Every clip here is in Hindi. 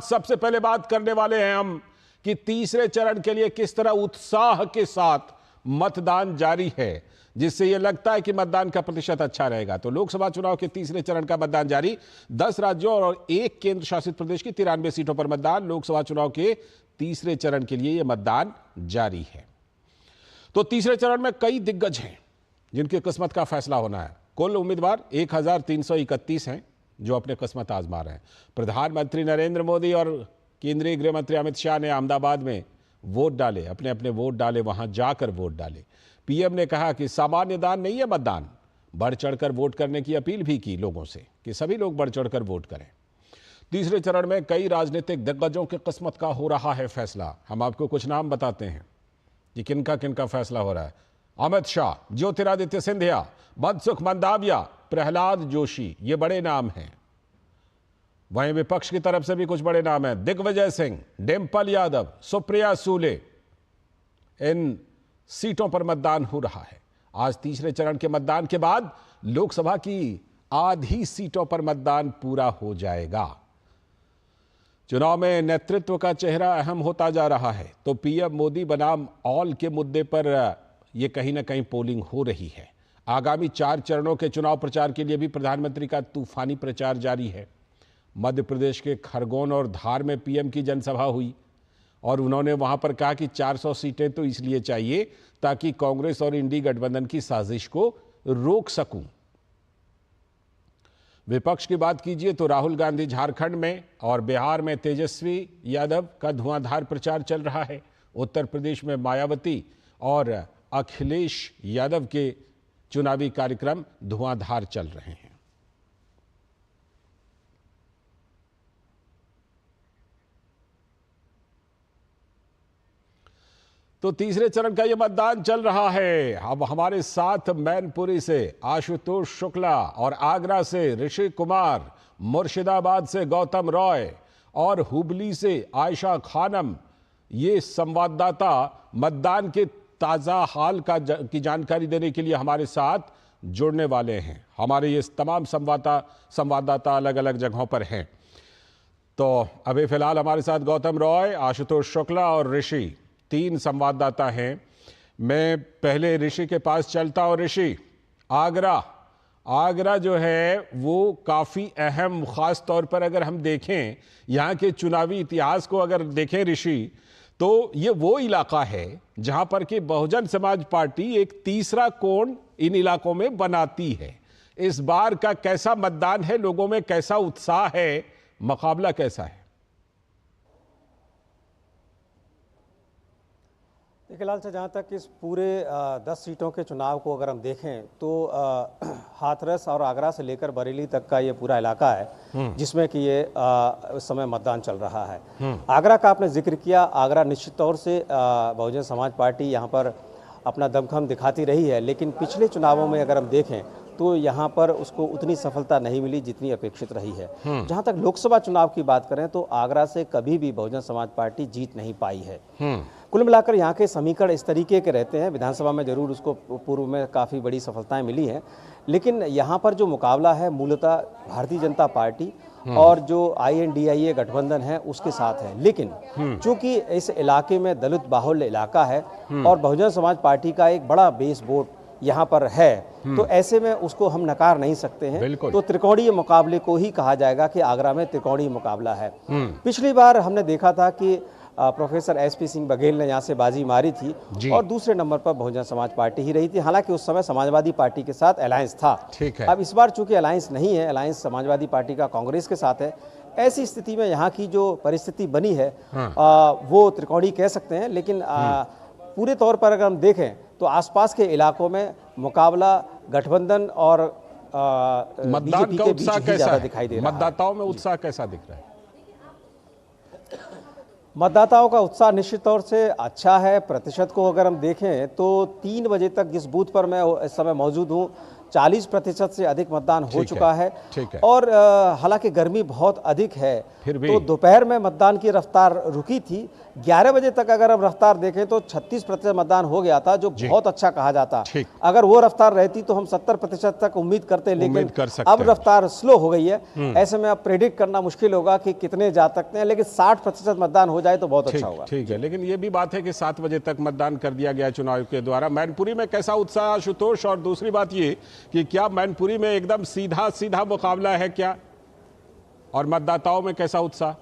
सबसे पहले बात करने वाले हैं हम कि तीसरे चरण के लिए किस तरह उत्साह के साथ मतदान जारी है, जिससे यह लगता है कि मतदान का प्रतिशत अच्छा रहेगा। तो लोकसभा चुनाव के तीसरे चरण का मतदान जारी, 10 राज्यों और 1 केंद्र शासित प्रदेश की 93 सीटों पर मतदान। लोकसभा चुनाव के तीसरे चरण के लिए यह मतदान जारी है। तो तीसरे चरण में कई दिग्गज हैं जिनकी किस्मत का फैसला होना है। कुल उम्मीदवार 1331 हैं जो अपने किस्मत आजमा रहे हैं। प्रधानमंत्री नरेंद्र मोदी और केंद्रीय गृह मंत्री अमित शाह ने अहमदाबाद में वोट डाले, अपने अपने वोट डाले, वहां जाकर वोट डाले। पीएम ने कहा कि सामान्य दान नहीं है मतदान, बढ़ चढ़कर वोट करने की अपील भी की लोगों से कि सभी लोग बढ़ चढ़कर वोट करें। तीसरे चरण में कई राजनीतिक दिग्गजों की किस्मत का हो रहा है फैसला। हम आपको कुछ नाम बताते हैं कि किनका किनका फैसला हो रहा है। अमित शाह, ज्योतिरादित्य सिंधिया, मनसुख मंडाविया, प्रहलाद जोशी, ये बड़े नाम हैं। वहीं विपक्ष की तरफ से भी कुछ बड़े नाम हैं। दिग्विजय सिंह, डिंपल यादव, सुप्रिया सूले, इन सीटों पर मतदान हो रहा है। आज तीसरे चरण के मतदान के बाद लोकसभा की आधी सीटों पर मतदान पूरा हो जाएगा। चुनाव में नेतृत्व का चेहरा अहम होता जा रहा है, तो पीएम मोदी बनाम ऑल के मुद्दे पर यह कहीं ना कहीं पोलिंग हो रही है। आगामी 4 चरणों के चुनाव प्रचार के लिए भी प्रधानमंत्री का तूफानी प्रचार जारी है। मध्य प्रदेश के खरगोन और धार में पीएम की जनसभा हुई और उन्होंने वहां पर कहा कि 400 सीटें तो इसलिए चाहिए ताकि कांग्रेस और इंडी गठबंधन की साजिश को रोक सकूं। विपक्ष की बात कीजिए तो राहुल गांधी झारखंड में और बिहार में तेजस्वी यादव का धुआंधार प्रचार चल रहा है। उत्तर प्रदेश में मायावती और अखिलेश यादव के चुनावी कार्यक्रम धुआंधार चल रहे हैं। तो तीसरे चरण का यह मतदान चल रहा है। अब हमारे साथ मैनपुरी से आशुतोष शुक्ला और आगरा से ऋषि कुमार, मुर्शिदाबाद से गौतम रॉय और हुबली से आयशा खानम, ये संवाददाता मतदान के ताज़ा हाल की जानकारी देने के लिए हमारे साथ जुड़ने वाले हैं। हमारे ये तमाम संवाददाता अलग अलग जगहों पर हैं। तो अभी फिलहाल हमारे साथ गौतम रॉय, आशुतोष शुक्ला और ऋषि, 3 संवाददाता हैं। मैं पहले ऋषि के पास चलता हूं। ऋषि, आगरा जो है वो काफ़ी अहम, ख़ास तौर पर अगर हम देखें यहाँ के चुनावी इतिहास को अगर देखें ऋषि, तो ये वो इलाका है जहाँ पर कि बहुजन समाज पार्टी एक तीसरा कोण इन इलाकों में बनाती है। इस बार का कैसा मतदान है, लोगों में कैसा उत्साह है, मुकाबला कैसा है? देखिए लाल से, जहाँ तक इस पूरे 10 सीटों के चुनाव को अगर हम देखें तो हाथरस और आगरा से लेकर बरेली तक का ये पूरा इलाका है जिसमें कि ये इस समय मतदान चल रहा है। आगरा का आपने जिक्र किया। आगरा निश्चित तौर से बहुजन समाज पार्टी यहाँ पर अपना दमखम दिखाती रही है, लेकिन पिछले चुनावों में अगर हम देखें तो यहाँ पर उसको उतनी सफलता नहीं मिली जितनी अपेक्षित रही है। जहाँ तक लोकसभा चुनाव की बात करें तो आगरा से कभी भी बहुजन समाज पार्टी जीत नहीं पाई है। कुल मिलाकर यहाँ के समीकरण इस तरीके के रहते हैं। विधानसभा में जरूर उसको पूर्व में काफ़ी बड़ी सफलताएं मिली हैं, लेकिन यहाँ पर जो मुकाबला है मूलतः भारतीय जनता पार्टी और जो INDIA गठबंधन है उसके साथ है। लेकिन चूंकि इस इलाके में दलित बाहुल्य इलाका है और बहुजन समाज पार्टी का एक बड़ा बेस वोट यहाँ पर है, तो ऐसे में उसको हम नकार नहीं सकते हैं। तो त्रिकोणीय मुकाबले को ही कहा जाएगा कि आगरा में त्रिकोणीय मुकाबला है। पिछली बार हमने देखा था कि प्रोफेसर SP सिंह बघेल ने यहाँ से बाजी मारी थी और दूसरे नंबर पर बहुजन समाज पार्टी ही रही थी। हालांकि उस समय समाजवादी पार्टी के साथ अलायंस था। अब इस बार चूंकि अलायंस नहीं है, अलायंस समाजवादी पार्टी का कांग्रेस के साथ है, ऐसी स्थिति में यहाँ की जो परिस्थिति बनी है वो त्रिकोणीय कह सकते हैं। लेकिन पूरे तौर पर अगर हम देखें तो आसपास के इलाकों में मुकाबला गठबंधन और मतदान का उत्साह कैसा दिखाई दे रहा है? मतदाताओं में उत्साह कैसा दिख रहा है? मतदाताओं का उत्साह निश्चित तौर से अच्छा है। प्रतिशत को अगर हम देखें तो 3 बजे तक जिस बूथ पर मैं इस समय मौजूद हूँ, 40% से अधिक मतदान हो चुका है। ठीक है। और हालांकि गर्मी बहुत अधिक है, फिर भी तो दोपहर में मतदान की रफ्तार रुकी थी। 11 बजे तक अगर हम रफ्तार देखें तो 36% मतदान हो गया था, जो बहुत अच्छा कहा जाता। अगर वो रफ्तार रहती तो हम 70% तक उम्मीद करते, लेकिन अब रफ्तार स्लो हो गई है। ऐसे में अब प्रेडिक्ट करना मुश्किल होगा कि कितने जा सकते हैं, लेकिन 60% मतदान हो जाए तो बहुत अच्छा होगा। ठीक है, लेकिन ये भी बात है कि 7 बजे तक मतदान कर दिया गया चुनाव आयोग के द्वारा। मैनपुरी में कैसा उत्साह आशुतोष? और दूसरी बात ये कि क्या मैनपुरी में एकदम सीधा सीधा मुकाबला है क्या, और मतदाताओं में कैसा उत्साह?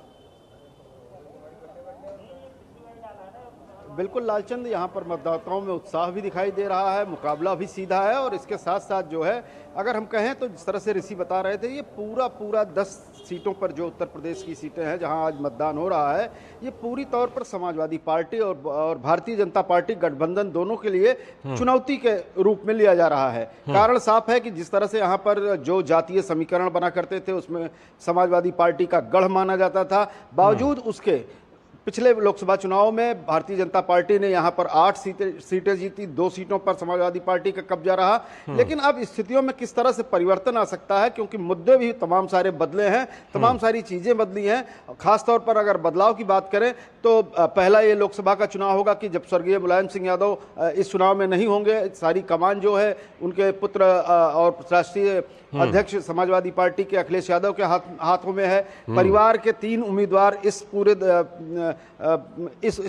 बिल्कुल लालचंद, यहाँ पर मतदाताओं में उत्साह भी दिखाई दे रहा है, मुकाबला भी सीधा है। और इसके साथ साथ जो है, अगर हम कहें तो जिस तरह से ऋषि बता रहे थे, ये पूरा 10 सीटों पर जो उत्तर प्रदेश की सीटें हैं जहां आज मतदान हो रहा है, ये पूरी तौर पर समाजवादी पार्टी और भारतीय जनता पार्टी गठबंधन दोनों के लिए चुनौती के रूप में लिया जा रहा है। कारण साफ है कि जिस तरह से यहाँ पर जो जातीय समीकरण बना करते थे उसमें समाजवादी पार्टी का गढ़ माना जाता था, बावजूद उसके पिछले लोकसभा चुनाव में भारतीय जनता पार्टी ने यहां पर 8 सीटें जीती, 2 सीटों पर समाजवादी पार्टी का कब्जा रहा। लेकिन अब स्थितियों में किस तरह से परिवर्तन आ सकता है, क्योंकि मुद्दे भी तमाम सारे बदले हैं, तमाम सारी चीजें बदली हैं। खासतौर पर अगर बदलाव की बात करें तो पहला ये लोकसभा का चुनाव होगा कि जब स्वर्गीय मुलायम सिंह यादव इस चुनाव में नहीं होंगे। सारी कमान जो है उनके पुत्र और राष्ट्रीय अध्यक्ष समाजवादी पार्टी के अखिलेश यादव के हाथों में है। परिवार के 3 उम्मीदवार इस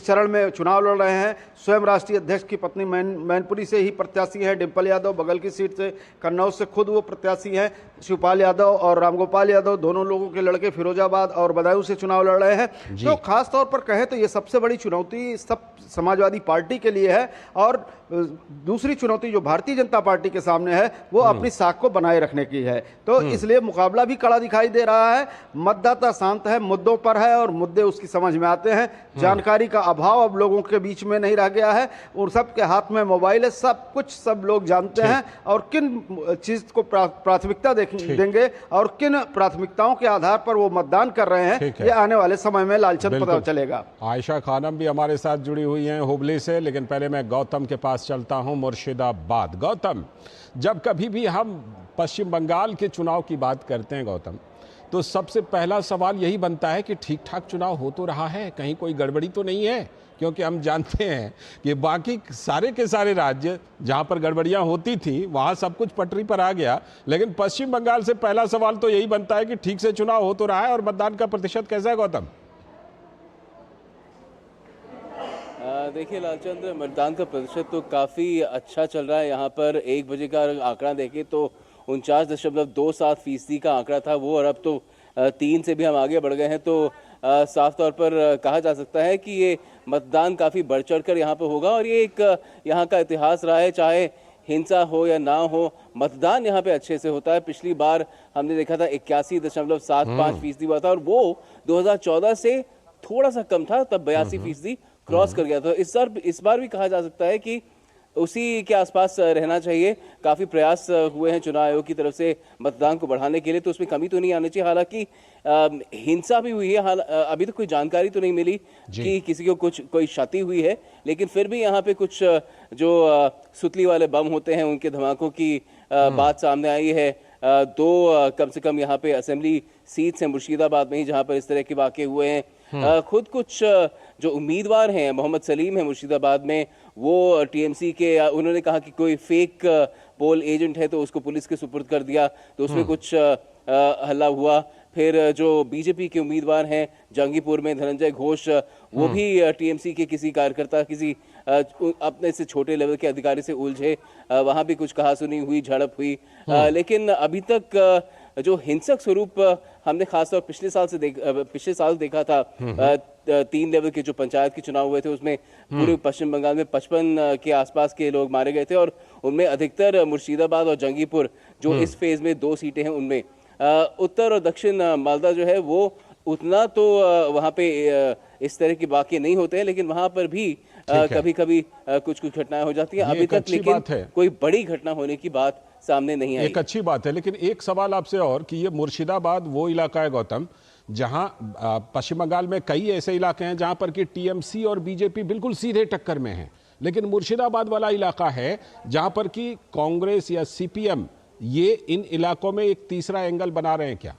चरण में चुनाव लड़ रहे हैं। स्वयं राष्ट्रीय अध्यक्ष की पत्नी मैनपुरी से ही प्रत्याशी है, डिंपल यादव बगल की सीट से, कन्नौज से खुद वो प्रत्याशी हैं। शिवपाल यादव और रामगोपाल यादव दोनों लोगों के लड़के फिरोजाबाद और बदायूं से चुनाव लड़ रहे हैं। तो खास तौर पर कहें तो ये सबसे बड़ी चुनौती सब समाजवादी पार्टी के लिए है। और दूसरी चुनौती जो भारतीय जनता पार्टी के सामने है वो अपनी साख को बनाए रखने की है। तो इसलिए मुकाबला भी कड़ा दिखाई दे रहा है। मतदाता शांत है, मुद्दों पर है और मुद्दे उसकी समझ में आते हैं। जानकारी का अभाव अब लोगों के बीच में नहीं रह गया है, और सबके हाथ में मोबाइल है, सब कुछ सब लोग जानते हैं। और किन चीज को प्राथमिकता देंगे और किन प्राथमिकताओं के आधार पर वो मतदान कर रहे हैं, ये आने वाले समय में लालचंद पता चलेगा। आयशा खानम भी हमारे साथ जुड़ी हुई हैं हुबली से, लेकिन पहले मैं गौतम के पास चलता हूं, मुर्शिदाबाद। गौतम, जब कभी भी हम पश्चिम बंगाल के चुनाव की बात करते हैं गौतम, तो सबसे पहला सवाल यही बनता है कि ठीक ठाक चुनाव हो तो रहा है, कहीं कोई गड़बड़ी तो नहीं है? क्योंकि हम जानते हैं कि बाकी सारे के सारे राज्य जहां पर गड़बड़ियां होती थी वहां सब कुछ पटरी पर आ गया, लेकिन पश्चिम बंगाल से पहला सवाल तो यही बनता है कि ठीक से चुनाव हो तो रहा है, और मतदान का प्रतिशत कैसा है गौतम? देखिए लालचंद, मतदान का प्रतिशत तो काफ़ी अच्छा चल रहा है। यहाँ पर 1 बजे का आंकड़ा देखें तो 49.27% का आंकड़ा था वो, और अब तो 3 से भी हम आगे बढ़ गए हैं। तो साफ तौर पर कहा जा सकता है कि ये मतदान काफ़ी बढ़ चढ़ कर यहाँ पर होगा, और ये एक यहाँ का इतिहास रहा है। चाहे हिंसा हो या ना हो, मतदान यहाँ पे अच्छे से होता है। पिछली बार हमने देखा था 81.75% हुआ था, और वो 2014 से थोड़ा सा कम था, तब 82% क्रॉस कर गया था। इस बार भी कहा जा सकता है कि उसी के आसपास रहना चाहिए। काफी प्रयास हुए हैं चुनाव आयोग की तरफ से मतदान को बढ़ाने के लिए, तो उसमें कमी तो नहीं आनी चाहिए। हालांकि हिंसा भी हुई है, अभी तो कोई जानकारी तो नहीं मिली कि किसी को कोई क्षति हुई है, लेकिन फिर भी यहाँ पे कुछ जो सुतली वाले बम होते हैं उनके धमाकों की बात सामने आई है। 2 कम से कम यहाँ पे असेंबली सीट्स हैं मुर्शिदाबाद में ही जहाँ पर इस तरह के वाकये हुए हैं। खुद कुछ जो उम्मीदवार हैं, मोहम्मद सलीम है मुर्शिदाबाद में, वो टीएमसी के, उन्होंने कहा कि कोई फेक पोल एजेंट है तो उसको पुलिस के सुपुर्द कर दिया, तो उसमें कुछ हल्ला हुआ। फिर जो बीजेपी के उम्मीदवार हैं जंगीपुर में, धनंजय घोष, वो भी टीएमसी के किसी कार्यकर्ता, किसी अपने से छोटे लेवल के अधिकारी से उलझे, वहां भी कुछ कहासुनी हुई, झड़प हुई। लेकिन अभी तक जो हिंसक स्वरूप हमने खासतौर पिछले साल देखा था, 3 लेवल के जो पंचायत के चुनाव हुए थे उसमें पूरे पश्चिम बंगाल में 55 के आसपास के लोग मारे गए थे, और उनमें अधिकतर मुर्शिदाबाद और जंगीपुर जो इस फेज में 2 सीटें हैं उनमें। उत्तर और दक्षिण मालदा जो है वो उतना तो वहाँ पे इस तरह के वाकये नहीं होते हैं, लेकिन वहाँ पर भी कभी कभी कुछ घटनाएं हो जाती हैं। अभी तक लेकिन कोई बड़ी घटना होने की बात सामने नहीं आई। एक अच्छी बात है, लेकिन एक सवाल आपसे और कि ये मुर्शिदाबाद वो इलाका है गौतम जहां पश्चिम बंगाल में कई ऐसे इलाके हैं जहां पर कि टीएमसी और बीजेपी बिल्कुल सीधे टक्कर में हैं, लेकिन मुर्शिदाबाद वाला इलाका है जहां पर कि कांग्रेस या सीपीएम ये इन इलाकों में एक तीसरा एंगल बना रहे हैं क्या?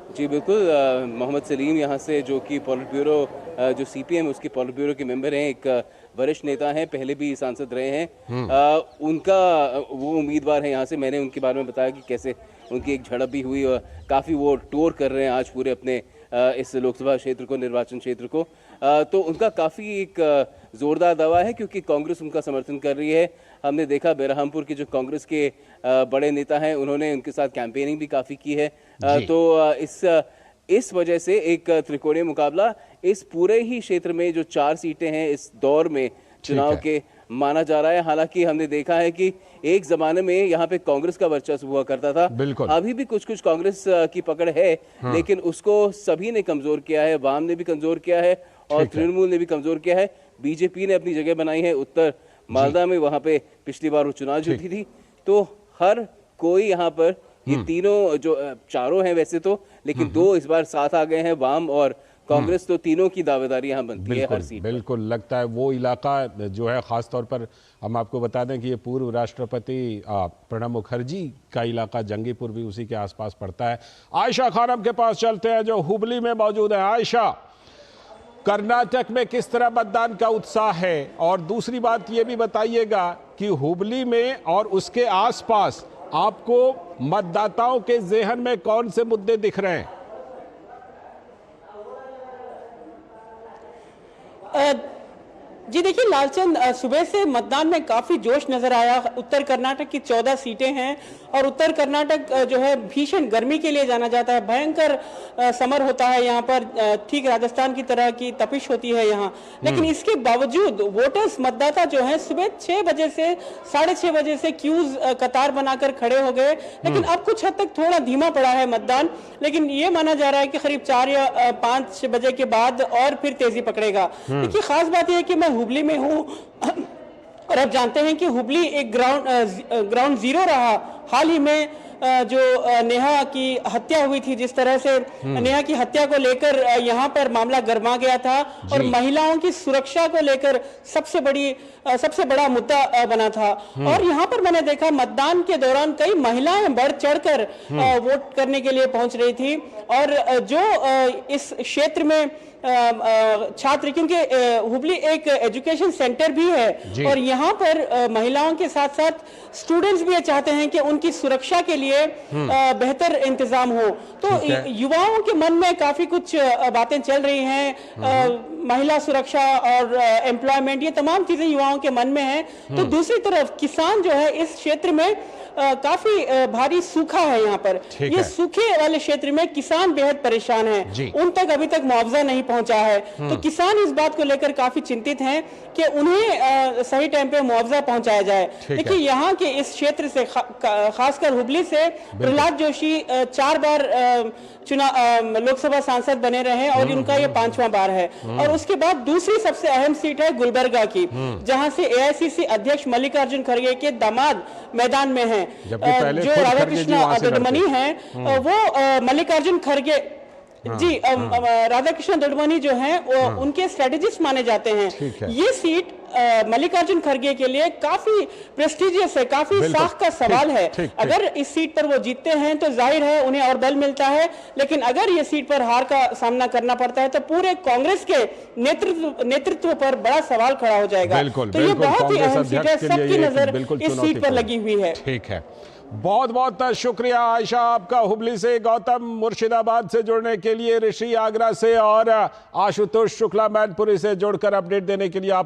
जी बिल्कुल, मोहम्मद सलीम यहाँ से, जो कि पॉलिट ब्यूरो, जो सीपीएम उसके पॉलिट ब्यूरो के मेंबर हैं, एक वरिष्ठ नेता हैं, पहले भी सांसद रहे हैं, उनका वो उम्मीदवार है यहाँ से। मैंने उनके बारे में बताया कि कैसे उनकी एक झड़प भी हुई और काफ़ी वो टूर कर रहे हैं आज पूरे अपने इस लोकसभा क्षेत्र को, निर्वाचन क्षेत्र को। तो उनका काफ़ी एक ज़ोरदार दावा है, क्योंकि कांग्रेस उनका समर्थन कर रही है। हमने देखा बेरहमपुर के जो कांग्रेस के बड़े नेता हैं, उन्होंने उनके साथ कैंपेनिंग भी काफ़ी की है। तो इस वजह से एक त्रिकोणीय मुकाबला इस पूरे ही क्षेत्र में जो 4 सीटें हैं इस दौर में चुनाव के माना जा रहा है। हालांकि हमने देखा है कि एक जमाने में यहाँ पे कांग्रेस का वर्चस्व हुआ करता था, अभी भी कुछ कुछ कांग्रेस की पकड़ है, लेकिन उसको सभी ने कमजोर किया है। वाम ने भी कमजोर किया है और तृणमूल ने भी कमजोर किया है। बीजेपी ने अपनी जगह बनाई है उत्तर मालदा में, वहां पे पिछली बार वो चुनाव जीती थी। तो हर कोई यहाँ पर, ये तीनों जो चारों हैं वैसे तो, लेकिन 2 इस बार साथ आ गए हैं, वाम और कांग्रेस, तो तीनों की दावेदारी यहाँ बनती है हर सीट। बिल्कुल लगता है वो इलाका जो है, खास तौर पर हम आपको बता दें कि ये पूर्व राष्ट्रपति प्रणब मुखर्जी का इलाका जंगीपुर भी उसी के आसपास पड़ता है। आयशा खानम के पास चलते हैं जो हुबली में मौजूद है। आयशा, कर्नाटक में किस तरह मतदान का उत्साह है, और दूसरी बात ये भी बताइएगा कि हुबली में और उसके आसपास आपको मतदाताओं के ज़हन में कौन से मुद्दे दिख रहे हैं? जी देखिए लालचंद, सुबह से मतदान में काफी जोश नजर आया। उत्तर कर्नाटक की 14 सीटें हैं और उत्तर कर्नाटक जो है भीषण गर्मी के लिए जाना जाता है। भयंकर समर होता है यहाँ पर, ठीक राजस्थान की तरह की तपिश होती है यहाँ। लेकिन इसके बावजूद वोटर्स, मतदाता जो है सुबह 6 बजे से 6:30 बजे से क्यूज कतार बनाकर खड़े हो गए। लेकिन अब कुछ हद तक थोड़ा धीमा पड़ा है मतदान, लेकिन ये माना जा रहा है कि करीब 4 या 5 बजे के बाद और फिर तेजी पकड़ेगा। देखिए खास बात यह है कि मैं हुबली में हूँ और आप जानते हैं कि हुबली एक ग्राउंड जीरो रहा। हाल ही में जो नेहा की हत्या हुई थी, जिस तरह से नेहा की हत्या को लेकर यहाँ पर मामला गर्मा गया था और महिलाओं की सुरक्षा को लेकर सबसे बड़ा मुद्दा बना था। और यहाँ पर मैंने देखा मतदान के दौरान कई महिलाएं बढ़ चढ़कर वोट करने के लिए पहुंच रही थी। और जो इस क्षेत्र में छात्र, क्योंकि हुबली एक एजुकेशन सेंटर भी है और यहाँ पर महिलाओं के साथ साथ स्टूडेंट्स भी चाहते हैं कि उनकी सुरक्षा के लिए बेहतर इंतजाम हो। तो युवाओं के मन में काफी कुछ बातें चल रही हैं, महिला सुरक्षा और एम्प्लॉयमेंट, ये तमाम चीजें युवाओं के मन में हैं। तो दूसरी तरफ किसान जो है इस क्षेत्र में काफी भारी सूखा है यहाँ पर। ये सूखे वाले क्षेत्र में किसान बेहद परेशान हैं, उन तक अभी तक मुआवजा नहीं पहुंचा है। तो किसान इस बात को लेकर काफी चिंतित हैं कि उन्हें सही टाइम पे मुआवजा पहुंचाया जाए। देखिए यहाँ के इस क्षेत्र से खासकर हुबली से प्रहलाद जोशी 4 बार लोकसभा सांसद बने रहे और उनका ये 5वां बार है। और उसके बाद दूसरी सबसे अहम सीट है गुलबर्गा की, जहां से एआईसीसी अध्यक्ष मल्लिकार्जुन खड़गे के दामाद मैदान में हैं। जो राधाकृष्ण दोडमनी हैं, वो मल्लिकार्जुन खड़गे राधाकृष्ण दोडमनी जो हैं वो उनके स्ट्रेटेजिस्ट माने जाते हैं। ये सीट मल्लिकार्जुन खड़गे के लिए काफी प्रेस्टिजियस है, काफी साख का सवाल है। अगर इस सीट पर वो जीतते हैं तो जाहिर है उन्हें और बल मिलता है, लेकिन अगर ये सीट पर हार का सामना करना पड़ता है तो पूरे कांग्रेस के नेतृत्व पर बड़ा सवाल खड़ा हो जाएगा। तो ये बहुत ही अहम सीट है, सबकी नजर इस सीट पर लगी हुई है। ठीक है, बहुत बहुत शुक्रिया आयशा आपका, हुबली से, गौतम मुर्शिदाबाद से जुड़ने के लिए, ऋषि आगरा से और आशुतोष शुक्ला मैनपुरी से जुड़कर अपडेट देने के लिए आप